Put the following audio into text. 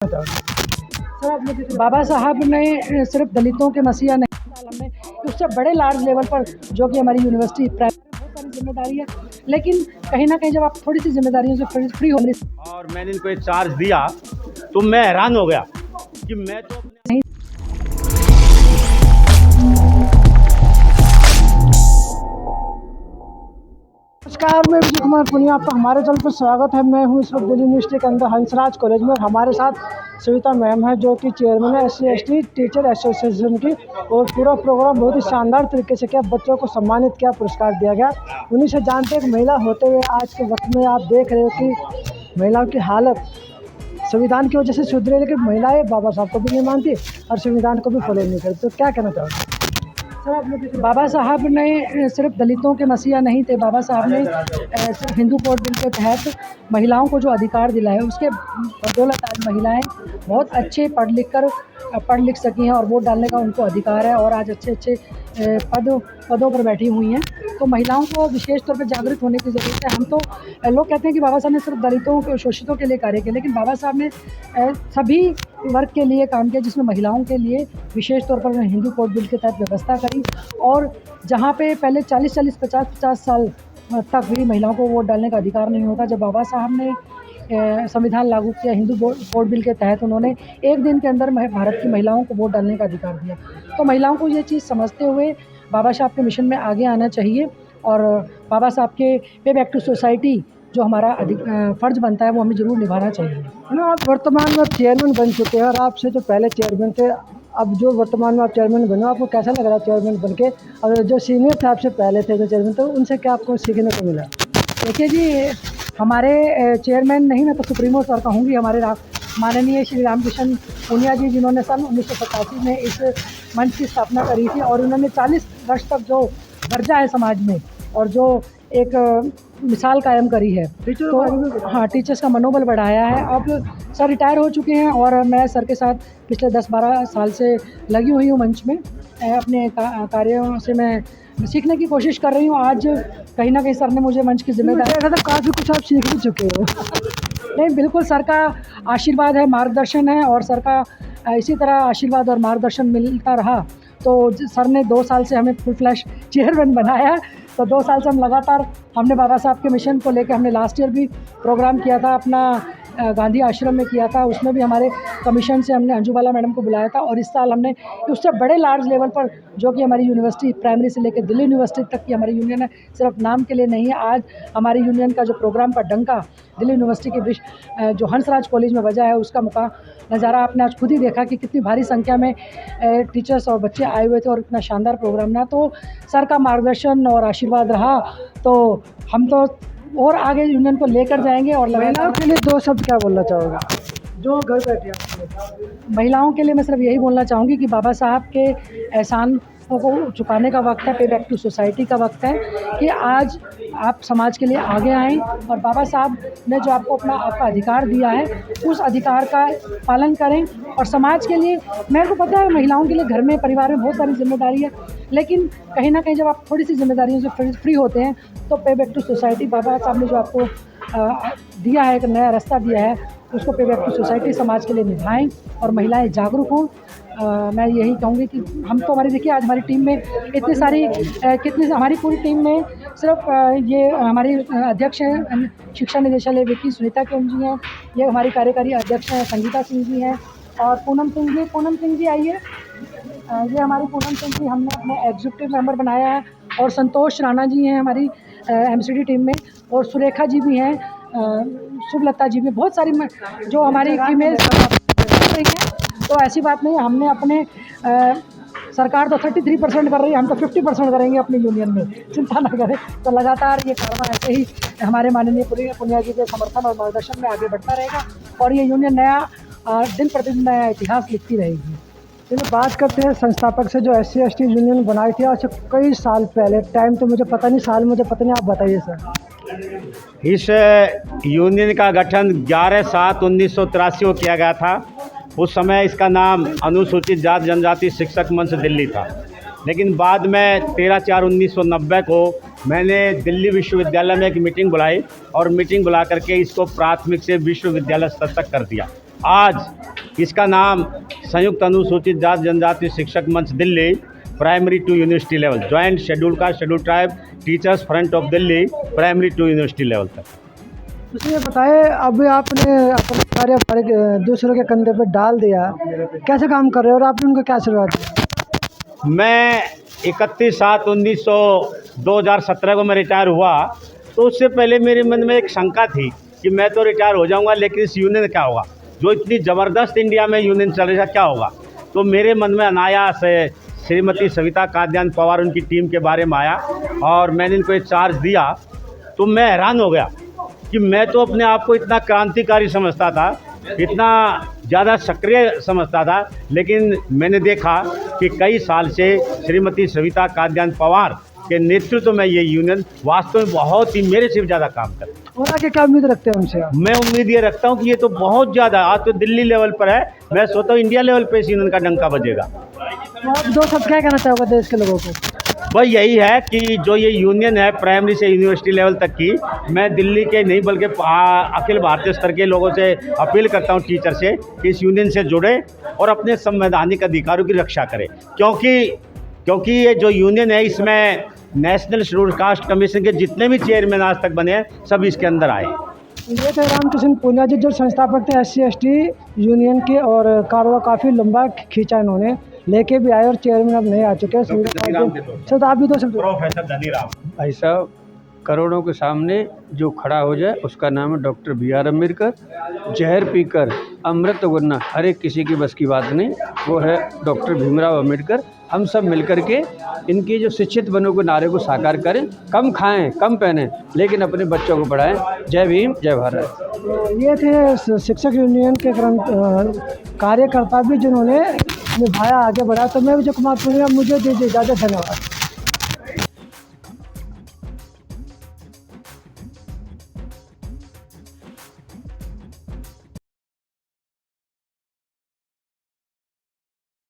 बाबा साहब ने सिर्फ दलितों के मसीहा नहीं, हमने उससे बड़े लार्ज लेवल पर जो कि हमारी यूनिवर्सिटी प्राइवेट बहुत सारी जिम्मेदारी है, लेकिन कहीं ना कहीं जब आप थोड़ी सी जिम्मेदारियों से फ्री होने और मैंने इनको एक चार्ज दिया तो मैं हैरान हो गया कि मैं तो नहीं। नमस्कार, मैं विजय कुमार पुनिया, आपका हमारे चैनल पर स्वागत है। मैं हूं इस वक्त दिल्ली यूनिवर्सिटी के अंदर हंसराज कॉलेज में। हमारे साथ सविता मैम है जो कि चेयरमैन है SC/ST टीचर एसोसिएशन की, और पूरा प्रोग्राम बहुत ही शानदार तरीके से किया, बच्चों को सम्मानित किया, पुरस्कार दिया गया। उन्हीं से जानते हैं कि महिला होते हुए आज के वक्त में आप देख रहे हो कि महिलाओं की हालत संविधान की वजह से सुधरे, लेकिन महिलाएं बाबा साहब को भी नहीं मानती और संविधान को भी फॉलो नहीं करती। तो क्या कहना चाहोगे? बाबा साहब ने सिर्फ दलितों के मसीहा नहीं थे। बाबा साहब ने सिर्फ हिंदू कोड बिल के तहत महिलाओं को जो अधिकार दिलाए, उसके बदौलत आज महिलाएं बहुत अच्छे पढ़ लिख सकी हैं और वोट डालने का उनको अधिकार है, और आज अच्छे पदों पर बैठी हुई हैं। तो महिलाओं को विशेष तौर पर जागरूक होने की ज़रूरत है। हम तो लोग कहते हैं कि बाबा साहब ने सिर्फ दलितों के शोषितों के लिए कार्य किया, लेकिन बाबा साहब ने सभी वर्ग के लिए काम किया, जिसमें महिलाओं के लिए विशेष तौर पर हिंदू कोड बिल के तहत व्यवस्था करी। और जहाँ पे पहले 40-40, 50-50 साल तक भी महिलाओं को वोट डालने का अधिकार नहीं होता, जब बाबा साहब ने संविधान लागू किया हिंदू कोड बिल के तहत, उन्होंने एक दिन के अंदर भारत की महिलाओं को वोट डालने का अधिकार दिया। तो महिलाओं को ये चीज़ समझते हुए बाबा साहब के मिशन में आगे आना चाहिए, और बाबा साहब के पे बैक टू सोसाइटी जो हमारा फ़र्ज़ बनता है वो हमें ज़रूर निभाना चाहिए। ना, आप वर्तमान में चेयरमैन बन चुके हैं, और आपसे जो पहले चेयरमैन थे, अब जो वर्तमान में आप चेयरमैन बने, आपको कैसा लग रहा है चेयरमैन बन के? और जो सीनियर थे आपसे पहले थे जो चेयरमैन, तो उनसे क्या आपको सीखने को मिला? देखिए जी, हमारे चेयरमैन नहीं, मैं तो सुप्रीमो सर कहूँगी, हमारे माननीय श्री रामकिशन पुनिया जी, जिन्होंने सन 1987 में इस मंच की स्थापना करी थी, और उन्होंने 40 वर्ष तक जो दर्जा है समाज में और जो एक मिसाल कायम करी है, तो हाँ, टीचर्स का मनोबल बढ़ाया है। अब सर रिटायर हो चुके हैं और मैं सर के साथ पिछले 10-12 साल से लगी हुई हूँ मंच में। अपने कार्यों से मैं सीखने की कोशिश कर रही हूँ। आज कहीं ना कहीं सर ने मुझे मंच की जिम्मेदारी, तो काफ़ी कुछ आप सीख भी चुके हो। नहीं, बिल्कुल सर का आशीर्वाद है, मार्गदर्शन है, और सर का इसी तरह आशीर्वाद और मार्गदर्शन मिलता रहा तो सर ने 2 साल से हमें फुल फ्लैश चेयरमैन बनाया। तो 2 साल से हम लगातार हमने बाबा साहब के मिशन को लेकर, हमने लास्ट ईयर भी प्रोग्राम किया था अपना गांधी आश्रम में किया था, उसमें भी हमारे कमीशन से हमने अंजुबाला मैडम को बुलाया था। और इस साल हमने उससे बड़े लार्ज लेवल पर जो कि हमारी यूनिवर्सिटी प्राइमरी से लेकर दिल्ली यूनिवर्सिटी तक की हमारी यूनियन है, सिर्फ नाम के लिए नहीं है। आज हमारी यूनियन का जो प्रोग्राम का डंका दिल्ली यूनिवर्सिटी के जो हंसराज कॉलेज में बजा है, उसका नज़ारा आपने आज खुद ही देखा कि कितनी भारी संख्या में टीचर्स और बच्चे आए हुए थे, और इतना शानदार प्रोग्राम रहा। तो सर का मार्गदर्शन और आशीर्वाद रहा, तो हम तो और आगे यूनियन को लेकर जाएंगे। और महिलाओं के लिए 2 शब्द क्या बोलना चाहोगे जो घर बैठे हैं? महिलाओं के लिए मैं सिर्फ यही बोलना चाहूँगी कि बाबा साहब के एहसान को चुकाने का वक्त है, पे बैक टू सोसाइटी का वक्त है, कि आज आप समाज के लिए आगे आएँ, और बाबा साहब ने जो आपका अधिकार दिया है, उस अधिकार का पालन करें। और समाज के लिए, मेरे को पता है महिलाओं के लिए घर में, परिवार में बहुत सारी जिम्मेदारी है, लेकिन कहीं ना कहीं जब आप थोड़ी सी जिम्मेदारियों से फ्री होते हैं, तो पे बैक टू सोसाइटी बाबा साहब ने जो आपको दिया है, एक नया रास्ता दिया है, उसको पे बैक टू सोसाइटी समाज के लिए निभाएं और महिलाएं जागरूक हों। मैं यही कहूँगी कि हम तो हमारी, देखिए आज हमारी टीम में इतनी सारी हमारी पूरी टीम में सिर्फ ये हमारी अध्यक्ष हैं शिक्षा निदेशालय विकी सुनीता केम जी हैं, ये हमारी कार्यकारी अध्यक्ष हैं संगीता सिंह जी हैं, और पूनम सिंह जी आइए, ये हमारी पूनम सिंह जी हमने अपने एग्जीक्यूटिव मेंबर बनाया है, और संतोष राणा जी हैं हमारी MCD टीम में, और सुरेखा जी भी हैं, शुभलता जी भी, बहुत सारी जो हमारी फीमेल हैं। तो ऐसी बात नहीं है, हमने अपने सरकार तो 33% कर रही है, हम तो 50% करेंगे अपनी यूनियन में, चिंता ना करें। तो लगातार ये कारवां ऐसे ही हमारे माननीय पुनिया जी के समर्थन और मार्गदर्शन में आगे बढ़ता रहेगा, और ये यूनियन नया दिन प्रतिदिन नया इतिहास लिखती रहेगी। चलिए बात करते हैं संस्थापक से, जो SC/ST यूनियन बनाई थी आज से कई साल पहले। टाइम तो मुझे पता नहीं, साल मुझे पता नहीं, आप बताइए सर। इस यूनियन का गठन 11/7/1983 को किया गया था। उस समय इसका नाम अनुसूचित जाति जनजाति शिक्षक मंच दिल्ली था, लेकिन बाद में 13/4/1990 को मैंने दिल्ली विश्वविद्यालय में एक मीटिंग बुलाई, और मीटिंग बुला करके इसको प्राथमिक से विश्वविद्यालय स्तर तक कर दिया। आज इसका नाम संयुक्त अनुसूचित जाति जनजाति शिक्षक मंच Delhi primary to university level, joint schedule caste schedule tribe teachers front of Delhi primary to university level तक। उसने बताए अभी आपने अपना कार्य दूसरों के कंधे पे डाल दिया, कैसे काम कर रहे हो और आपने उनको क्या आशीर्वाद दिया? मैं 31/7/2017 को मैं रिटायर हुआ, तो उससे पहले मेरे मन में एक शंका थी कि मैं तो रिटायर हो जाऊंगा, लेकिन इस यूनियन क्या होगा, जो इतनी ज़बरदस्त इंडिया में यूनियन चल रहा क्या होगा। तो मेरे मन में अनायास श्रीमती सविता कादयान पवार उनकी टीम के बारे में आया और मैंने इनको एक चार्ज दिया। तो मैं हैरान हो गया कि मैं तो अपने आप को इतना क्रांतिकारी समझता था, इतना ज़्यादा सक्रिय समझता था, लेकिन मैंने देखा कि कई साल से श्रीमती सविता कादयान पवार के नेतृत्व में ये यूनियन वास्तव में बहुत ही मेरे से भी ज़्यादा काम करता है। और आगे क्या उम्मीद रखते हैं उनसे आप? मैं उम्मीद ये रखता हूँ कि ये तो बहुत ज़्यादा, आज तो दिल्ली लेवल पर है, मैं सोचता हूँ इंडिया लेवल पे इस यूनियन का डंका बजेगा। तो आप दो शब्द क्या कहना चाहोगे देश के लोगों को? वह यही है कि जो ये यूनियन है प्राइमरी से यूनिवर्सिटी लेवल तक की, मैं दिल्ली के नहीं बल्कि अखिल भारतीय स्तर के लोगों से अपील करता हूँ, टीचर से, कि इस यूनियन से जुड़े और अपने संवैधानिक अधिकारों की रक्षा करें, क्योंकि ये जो यूनियन है इसमें नेशनल शेड्यूल कास्ट कमीशन के जितने भी चेयरमैन आज तक बने हैं सब इसके अंदर आए। ये थे रामकृष्ण पुनिया जी, जो संस्थापक थे SC/ST यूनियन के, और कारवा काफ़ी लंबा खींचा इन्होंने, लेके भी आए और चेयरमैन अब नहीं आ चुके। सर आप भी तो सब प्रोफेसर धनीराम। भाई साहब, करोड़ों के सामने जो खड़ा हो जाए उसका नाम है डॉक्टर BR अम्बेडकर। जहर पीकर अमृत उगलना हर एक किसी की बस की बात नहीं, वो है डॉक्टर भीमराव अम्बेडकर। हम सब मिलकर के इनकी जो शिक्षित बनों के नारे को साकार करें, कम खाएं कम पहनें लेकिन अपने बच्चों को पढ़ाएं। जय भीम जय भारत। ये थे शिक्षक यूनियन के कार्यकर्ता भी जिन्होंने निभाया, आगे बढ़ा। तो मैं विजय कुमार पुनिया, मुझे दीजिए इजाज़त, धन्यवाद।